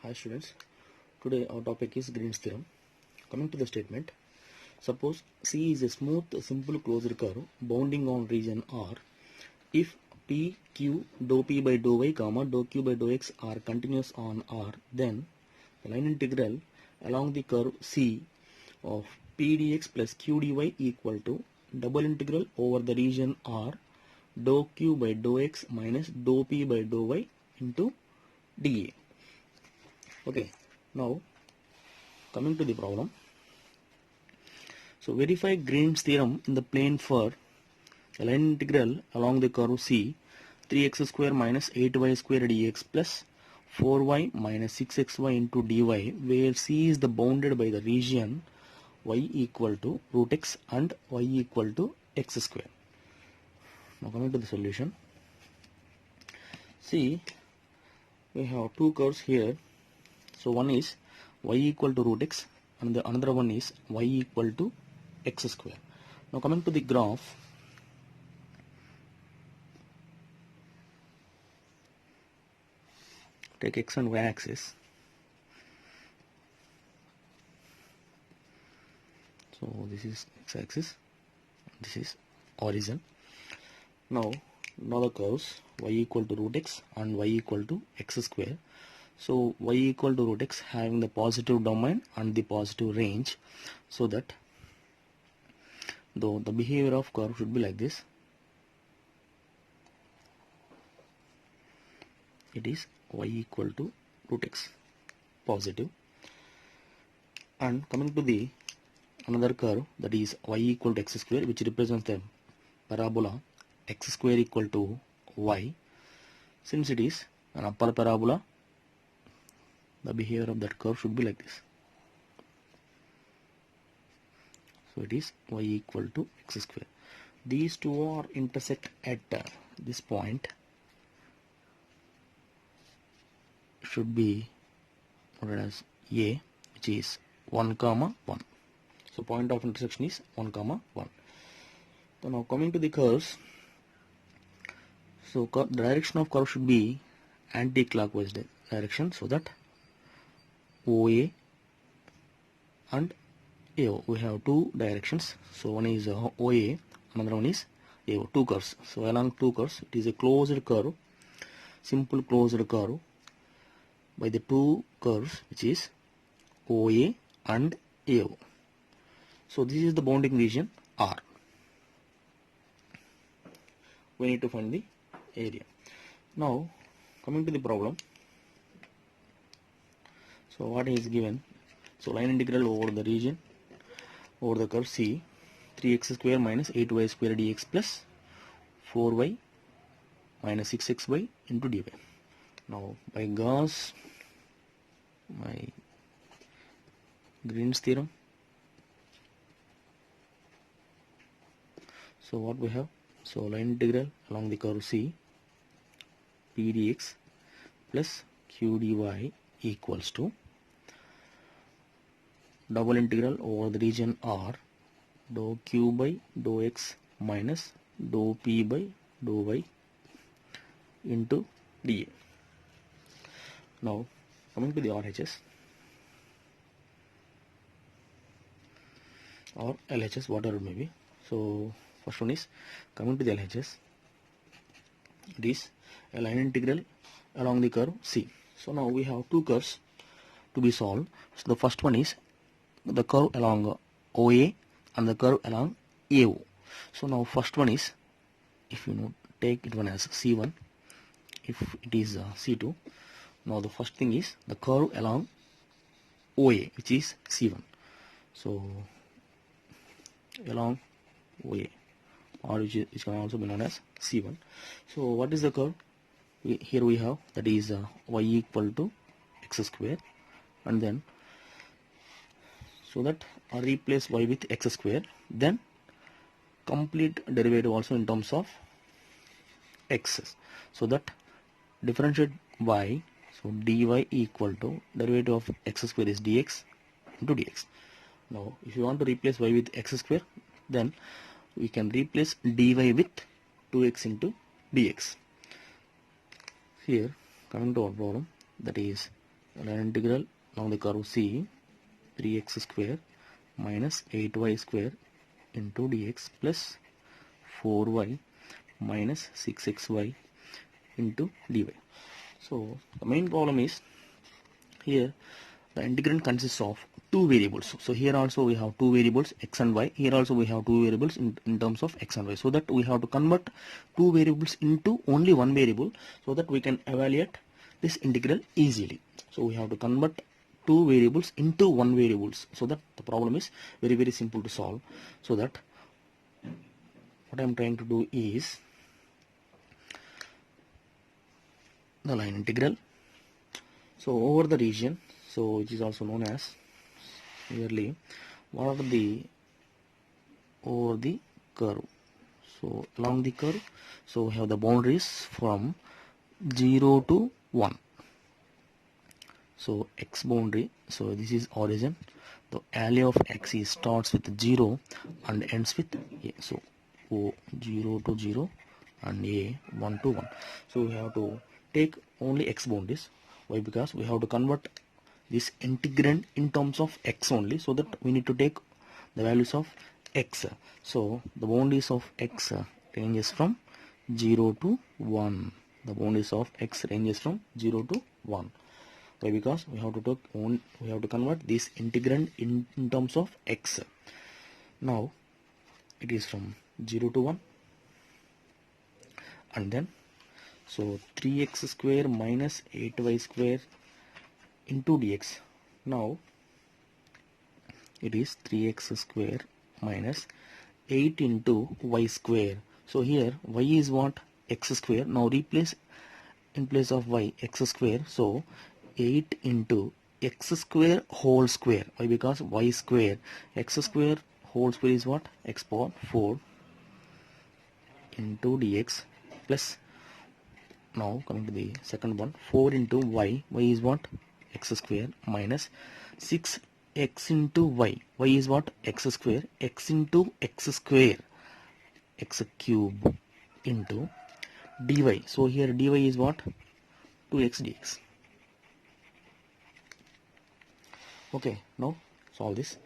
Hi students, today our topic is Green's theorem. Coming to the statement, suppose C is a smooth, simple closed curve bounding on region R. If P, Q, dou P by dou Y, comma, dou Q by dou X are continuous on R, then the line integral along the curve C of P dx plus Q dy equal to double integral over the region R dou Q by dou X minus dou P by dou Y into dA. Okay, now coming to the problem. So verify Green's theorem in the plane for a line integral along the curve C 3x square minus 8y square dx plus 4y minus 6xy into dy, where C is the bounded by the region y equal to root x and y equal to x square. Now coming to the solution. See, we have two curves here. So one is y equal to root x and the another one is y equal to x square. Now coming to the graph, take x and y axis. So this is x axis, this is origin. Now the curves y equal to root x and y equal to x square. So y equal to root x having the positive domain and the positive range, so that though the behavior of curve should be like this, it is y equal to root x positive. And coming to the another curve, that is y equal to x square, which represents the parabola x square equal to y. Since it is an upper parabola, the behavior of that curve should be like this. So it is y equal to x square. These two are intersect at this point. Should be noted as A, which is 1, 1. So point of intersection is 1, 1. So now coming to the curves. So the direction of curve should be anti-clockwise direction, so that OA and AO, we have two directions. So one is OA, another one is AO, two curves. So along two curves, it is a closed curve, simple closed curve by the two curves, which is OA and AO. So this is the bounding region R. We need to find the area. Now coming to the problem. So what is given? So line integral over the region, over the curve C, 3x square minus 8y square dx plus 4y minus 6xy into dy. Now by Gauss, my Green's theorem. So what we have? So line integral along the curve C, p dx plus q dy equals to double integral over the region R dou q by dou x minus dou p by dou y into dA. Now coming to the RHS or LHS, whatever it may be. So first one is coming to the LHS. It is a line integral along the curve C. So now we have two curves to be solved. So the first one is the curve along OA and the curve along AO. So now first one is, if you take it one as C1, if it is C2. Now the first thing is the curve along OA, which is C1. So along OA, or which can also be known as C1. So what is the curve? Here we have, that is y equal to x square, and then so that I replace y with x square, then complete derivative also in terms of x, so that differentiate y, so dy equal to derivative of x square is dx into dx. Now if you want to replace y with x square, then we can replace dy with 2x into dx. Here coming to our problem, that is line integral along the curve C, 3x square minus 8y square into dx plus 4y minus 6xy into dy. So the main problem is here the integrand consists of two variables. So here also we have two variables x and y. Here also we have two variables in terms of x and y. So that we have to convert two variables into only one variable so that we can evaluate this integral easily. So we have to convert two variables into one variables so that the problem is very simple to solve. So that what I am trying to do is the line integral. So over the region, so which is also known as clearly what are the over the curve. So along the curve, so we have the boundaries from 0 to 1. So x boundary, so this is origin. The value of x is starts with 0 and ends with a. So O 0 to 0 and a 1 to 1. So we have to take only x boundaries. Why? Because we have to convert this integrand in terms of x only, so that we need to take the values of x. So the boundaries of x ranges from 0 to 1. The boundaries of x ranges from 0 to 1. Why? Because we have to convert this integrand in terms of x. Now it is from 0 to 1, and then so 3x square minus 8y square into dx. Now it is 3x square minus 8 into y square. So here y is what? X square. Now replace in place of y x square. So 8 into x square whole square. Why? Because y square, x square whole square is what? X power 4 into dx plus, now coming to the second one, 4 into y is what? X square minus 6x into y is what? X square, x into x square, x cube into dy. So here dy is what? 2x dx. Okay, now solve this.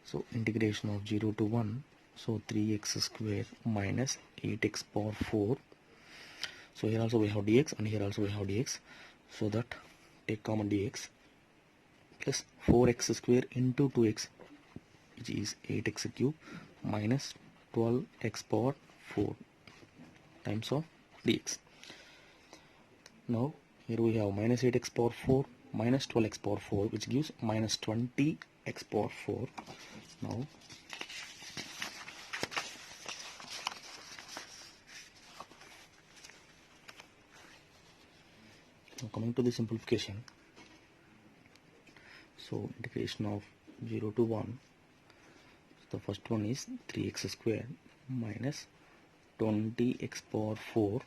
So integration of 0 to 1, so 3x square minus 8x power 4. So here also we have dx and here also we have dx, so that take common dx plus 4x square into 2x, which is 8x cube minus 12x power 4 times of dx. Now here we have minus 8x power 4 minus 12x power 4, which gives minus 20x power 4. Now coming to the simplification, so integration of 0 to 1, the first one is 3x square minus 20x power 4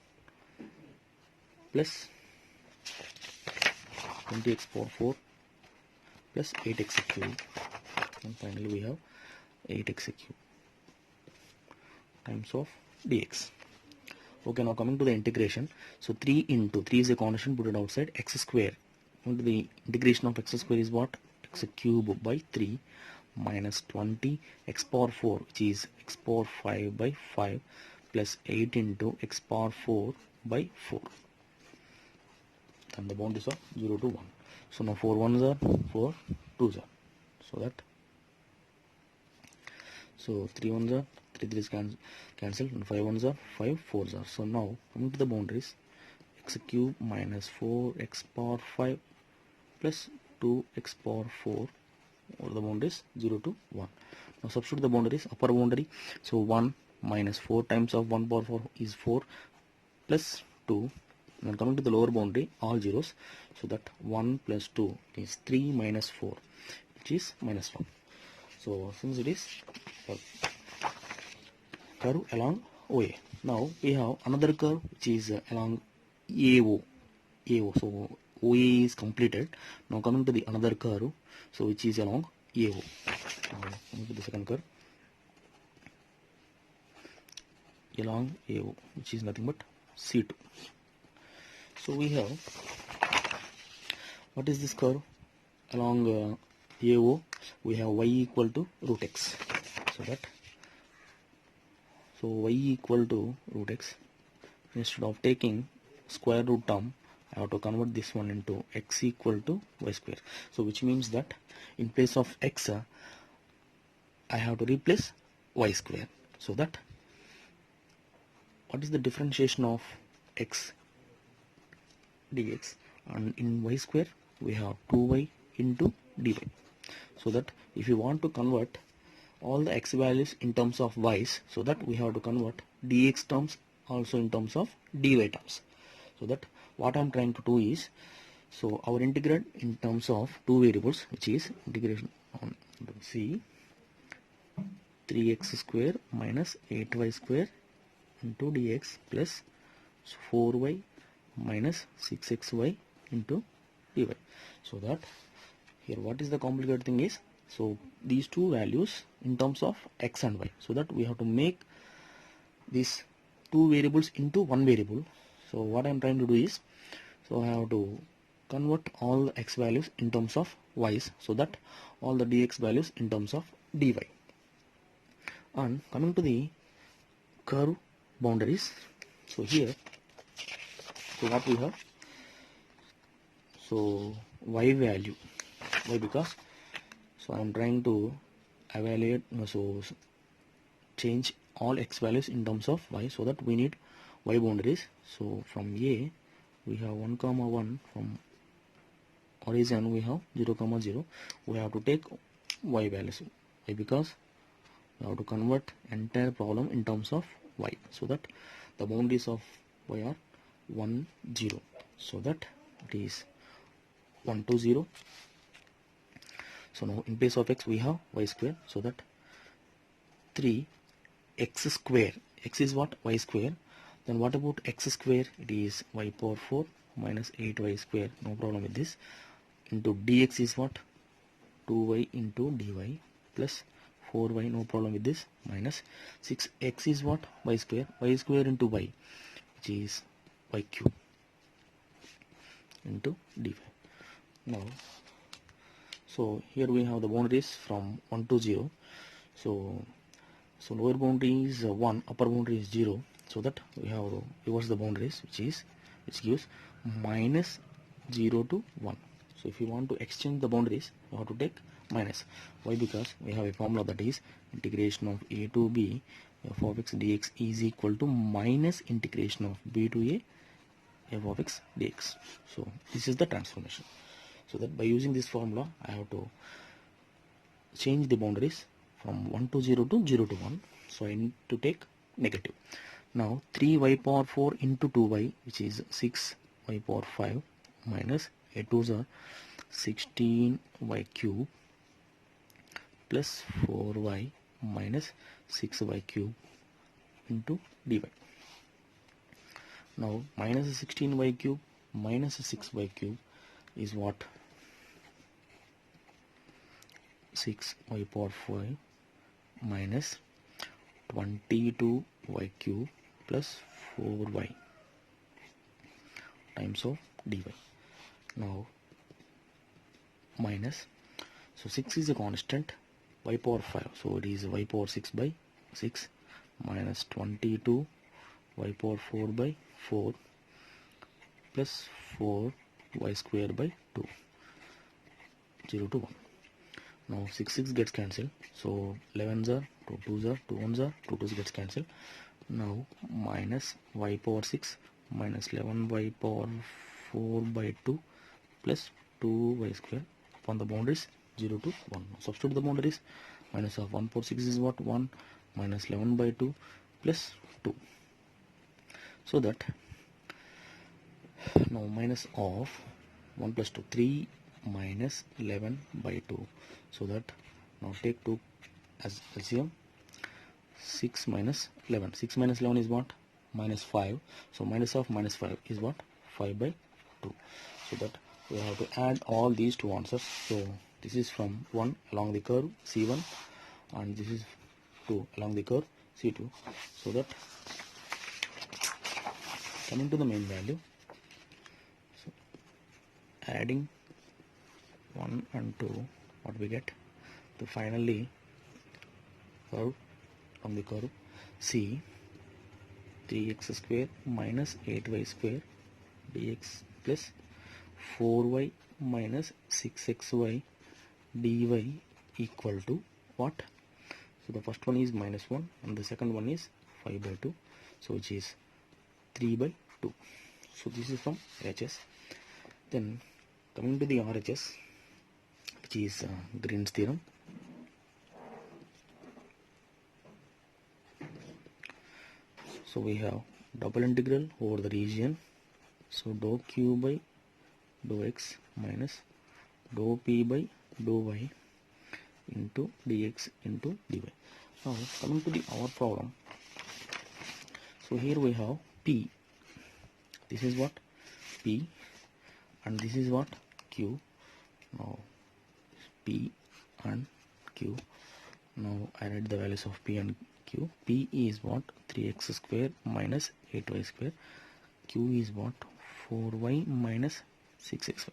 plus 20x power 4 plus 8x cube, and finally we have 8x cube times of dx. Okay, now coming to the integration, so 3 into 3 is a constant, put it outside, x square. Into the integration of x square is what? X cube by 3 minus 20 x power 4, which is x power 5 by 5 plus 8 into x power 4 by 4, and the boundaries are 0 to 1. So now 4 1s are 4 2s are, so that, so 3 1s are 3 3s cancel, and 5 1s are 5 4s are. So now coming to the boundaries, x cube minus 4x power 5 plus 2x power 4, or the boundaries 0 to 1. Now substitute the boundaries. Upper boundary, so 1 minus 4 times of 1 power 4 is 4 plus 2. Then coming to the lower boundary, all zeros, so that 1 plus 2 is 3 minus 4, which is minus 1. So since it is a curve along OA, now we have another curve which is along AO. So OA is completed. Now coming to the another curve, so which is along AO. Now coming to the second curve along AO, which is nothing but C2. So we have What is this curve? Along AO we have y equal to root x. So y equal to root x. Instead of taking square root term, I have to convert this one into x equal to y square. So which means that in place of x I have to replace y square. So that what is the differentiation of x dx, and in y square we have 2y into dy. So that if you want to convert all the x values in terms of y's, so that we have to convert dx terms also in terms of dy terms. So that what I'm trying to do is, so our integrand in terms of two variables, which is integration on c 3x square minus 8y square into dx plus 4y minus 6xy into dy. So that here what is the complicated thing is, so these two values in terms of x and y, so that we have to make these two variables into one variable. So what I'm trying to do is, so I have to convert all the x values in terms of y's, so that all the dx values in terms of dy. And coming to the curve boundaries, so here, so what we have, so y value, why? Because so I'm trying to evaluate, so change all x values in terms of y, so that we need y boundaries. So from a we have 1 comma 1, from origin we have 0 comma 0. We have to take y values. Why? Because we have to convert entire problem in terms of y, so that the boundaries of y are 1 0, so that it is 1 to 0. So now in place of x we have y square, so that 3x square, x is what? Y square. Then what about x square? It is y power 4 minus 8y square, no problem with this, into dx is what? 2y into dy plus 4y, no problem with this, minus 6x is what? Y square into y, which is y cube into dy. Now so here we have the boundaries from 1 to 0. So lower boundary is 1, upper boundary is 0, so that we have to reverse the boundaries, which gives minus 0 to 1. So if you want to exchange the boundaries, you have to take minus. Why? Because we have a formula that is integration of a to b f of x dx is equal to minus integration of b to a f of x dx. So this is the transformation. So that by using this formula I have to change the boundaries from 1 to 0 to 0 to 1. So I need to take negative. Now 3y power 4 into 2y, which is 6y power 5 minus a 2's are 16y cube plus 4y minus 6y cube into dy. Now minus 16y cube minus 6y cube is what? 6y power 5 minus 22y cube plus 4y times of dy. Now minus, so 6 is a constant, y power 5, so it is y power 6 by 6 minus 22 y power 4 by 4 plus 4 y square by 2, 0 to 1. Now 6 gets cancelled, so 11's are 2 2's are 2 1's are 2 2's gets cancelled. Now minus y power 6 minus 11y power 4 by 2 plus 2y square upon the boundaries 0 to 1. Now substitute the boundaries. Minus of 1 power 6 is what? 1 minus 11 by 2 plus 2. So that now minus of 1 plus 2, 3 minus 11 by 2. So that now take 2 as LCM. 6 minus 11. 6 minus 11 is what? Minus 5. So minus of minus 5 is what? 5 by 2. So that we have to add all these two answers. So this is from 1 along the curve C1 and this is 2 along the curve C2. So that coming to the main value, so adding 1 and 2, what we get? So finally curve from the curve C 3x square minus 8y square dx plus 4y minus 6xy dy equal to what? So the first one is minus 1 and the second one is 5 by 2, so which is 3 by 2. So this is from HS. Then coming to the RHS, which is Green's theorem. So we have double integral over the region, so dou q by dou x minus dou p by dou y into dx into dy. Now coming to our problem, so here we have p, this is what p, and this is what q. Now p and q, now I write the values of p and q. P is what? 3x square minus 8y square. Q is what? 4y minus 6xy.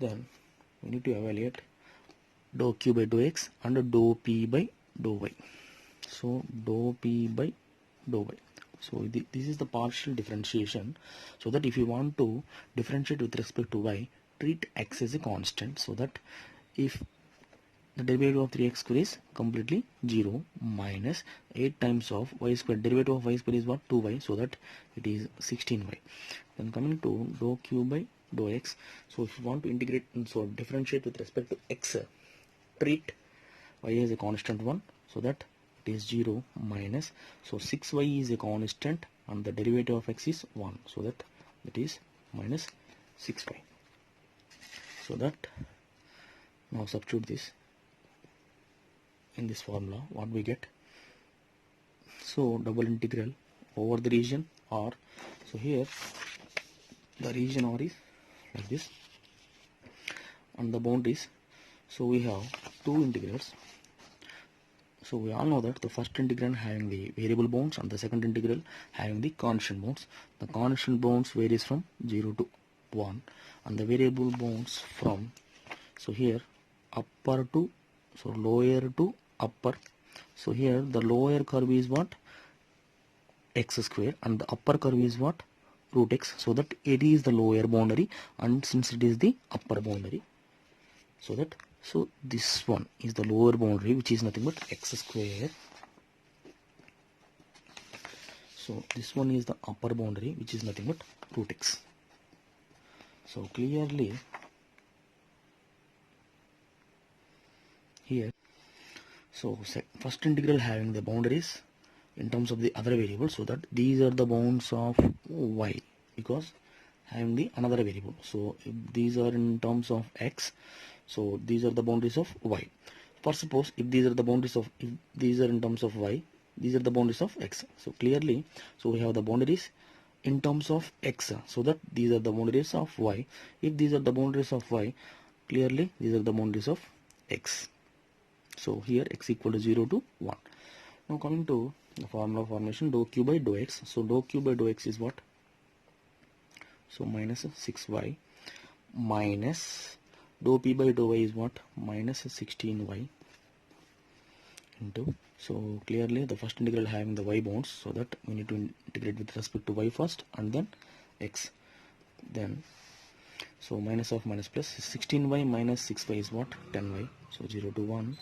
Then we need to evaluate dou q by dou x and dou p by dou y. So dou p by dou y. So this is the partial differentiation, so that if you want to differentiate with respect to y, treat x as a constant, so that if the derivative of 3x square is completely 0 minus 8 times of y square, derivative of y square is what? 2y, so that it is 16y. Then coming to dou q by dou x, so if you want to integrate, so differentiate with respect to x, treat y as a constant 1, so that it is 0 minus, so 6y is a constant and the derivative of x is 1, so that it is minus 6y. So that now substitute this in this formula, what we get? So double integral over the region R, so here the region R is like this and the boundaries, so we have two integrals. So we all know that the first integral having the variable bounds and the second integral having the constant bounds. The constant bounds varies from 0 to 1 and the variable bounds from, so here upper to, so lower to upper. So here the lower curve is what? X square and the upper curve is what? Root x, so that it is the lower boundary and since it is the upper boundary, so that, so this one is the lower boundary, which is nothing but x square. So this one is the upper boundary, which is nothing but root x. So clearly here, so first integral having the boundaries in terms of the other variables, so that these are the bounds of y because having the another variable. So if these are in terms of x, so these are the boundaries of y. For suppose if these are the boundaries of, if these are in terms of y, these are the boundaries of x. So clearly, so we have the boundaries in terms of x, so that these are the boundaries of y. If these are the boundaries of y, clearly these are the boundaries of x. So here x equal to 0 to 1. Now coming to the formula formation, dou q by dou x. So dou q by dou x is what? So minus 6y minus dou p by dou y is what? Minus 16y into, so clearly the first integral having the y bounds, so that we need to integrate with respect to y first and then x. Then so minus of minus plus, 16y minus 6y is what? 10y. So 0 to 1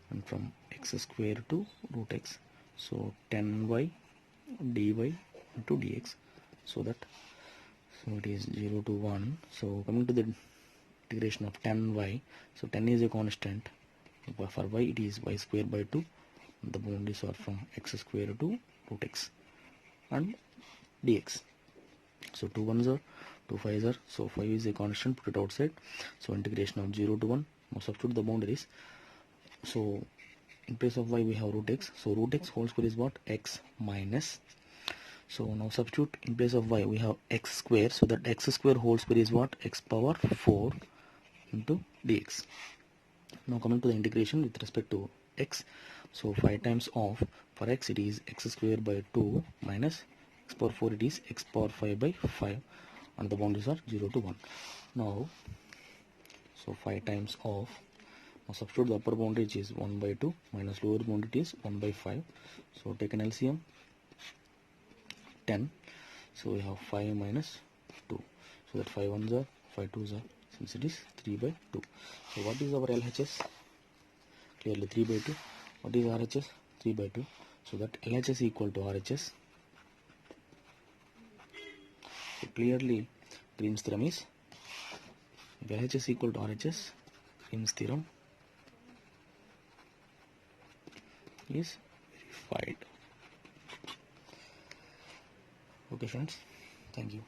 and from x square to root x, so 10y dy into dx, so that, so it is 0 to 1. So coming to the integration of 10y, so 10 is a constant, for y it is y square by 2, the boundaries are from x square to root x and dx. So 2 1s are 2 5s are, so 5 is a constant, put it outside. So integration of 0 to 1, now substitute the boundaries. So in place of y we have root x, so root x whole square is what? X minus, so now substitute in place of y we have x square, so that x square whole square is what? X power 4 into dx. Now coming to the integration with respect to x, so 5 times of, for x it is x square by 2 minus x power 4 it is x power 5 by 5 and the boundaries are 0 to 1. Now So 5 times of, now substitute the upper boundary which is 1 by 2 minus lower boundary is 1 by 5. So take an LCM 10. So we have 5 minus 2. So that 5 ones are 5 twos are, since it is 3 by 2. So what is our LHS? Clearly 3 by 2. What is RHS? 3 by 2. So that LHS equal to RHS. So clearly Green's theorem is, if LHS equal to RHS, Green's theorem is verified. Okay friends, thank you.